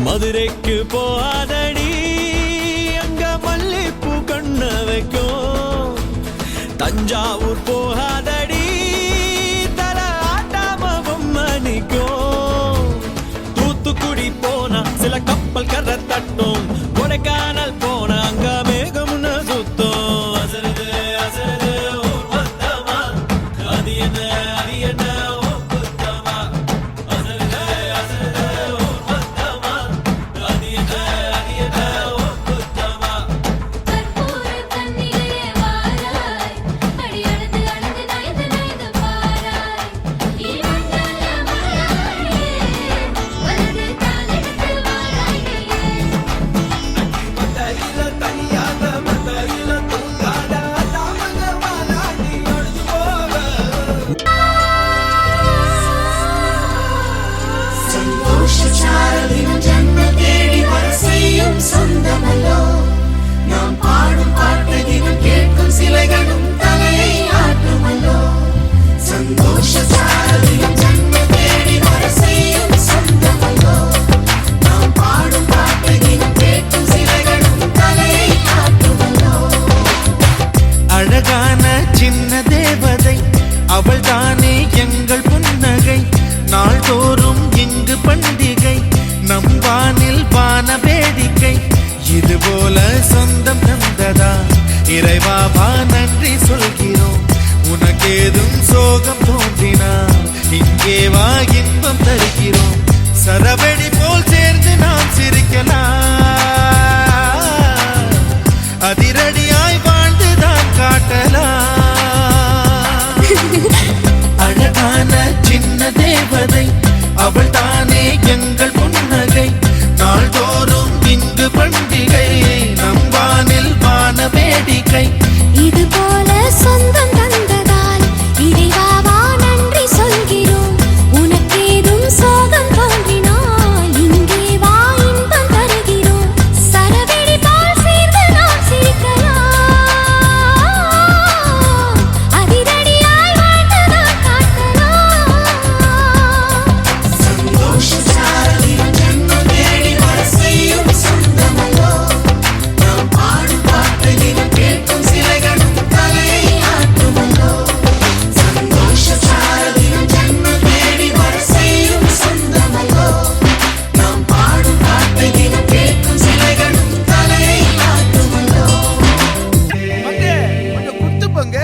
மதுரைக்கு போகாதடி அங்க மல்லிப்பூ கண்ண வைக்கும். தஞ்சாவூர் போகாதடி தல ஆட்டாம பொம்மணிக்கும். தூத்துக்குடி போனா சில கப்பல் கரை தட்டும். கொடைக்கானல் போனா அங்க மேகம்னு சுத்தம். அசருது அசருது ஊர்வத்தமா அது என்ன அது என்ன சொந்தமல்லோ நாம் பாடும் பாட்டு தினம் கேட்கும் சிலைகளும் தலையை ஆட்டுமல்லோ. சந்தோஷ சாரதியும் ஜன்ம தேடி வர செய்யும் சொந்தமல்லோ நாம் பாடும் பாட்டு தினம் கேட்கும் சிலைகளும் தலையை ஆட்டுமல்லோ. அழகான சின்ன தேவதை அவள் தானே எங்கள் புன்னகை. நாள்தோறும் இங்கு பண்டிகை நம் வானில் வான வேடிக்கை. இதுபோல சொந்தம் தந்ததா இறைவாவா நன்றி சொல்கிறோம். உனக்கேதும் சோகம் தோன்றினா இங்கே வா இன்பம் தருகிறோம். சரவெடி போல் சேர்ந்து நாம் சிரிக்கலாம். அதிரடியாய் வாழ்ந்துதான் காட்டலாம். அழகான சின்ன தேவதை அவள் தானே எங்கள் புன்னகை. நாள்தோறும் இங்கு பண்டிகை நம் வானில் வான வேடிக்கை. இது போல சொந்தம் தந்ததால் இறைவாவா நன்றி சொல்கிறோம். உனக்கேதும் சோகம் தோன்றினால் இங்கே வா இன்பம் தருகிறோம். சரவெடி போல் சேர்ந்து நாம் சிரிக்கலாம். அதிரடியாய் வாழ்ந்துதான் காட்டலாம். சந்தோஷ சாரதியும் ஜன்ம தேடி வர செய்யும் சொந்தமல்லோ நாம் பாடும் பாட்டு தினம் கேட்கும் சிலைகளும் தலையை ஆட்டுமல்லோ. சந்தோஷ சாரதியும் ஜன்ம தேடி வர செய்யும் சொந்தமல்லோ நாம் பாடும் பாட்டு தினம் கேட்கும் சிலைகளும் தலையை ஆட்டுமல்லோ. கொஞ்சம் குத்து பங்க.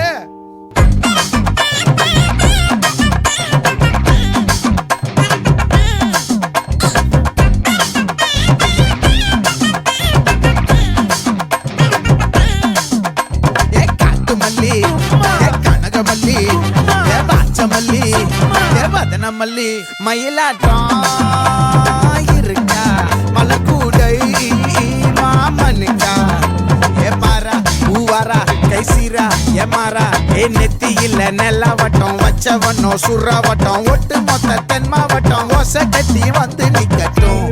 காட்டுமல்லி கனகமல்லி பாச்சமல்லி வதனமல்லி மயிலாட்டம் இருக்கா மலக்கூடை மாமனுக்கா. ஏ பாரா பூவாரா கைசீரா ஏ மாறா ஏ நெத்தியில நெல்லவட்டம் வச்சவட்டம் சுறவட்டம் ஒட்டு மொத்த தென் மாவட்டம் ஓசை கட்டி வந்து நிக்கட்டும்.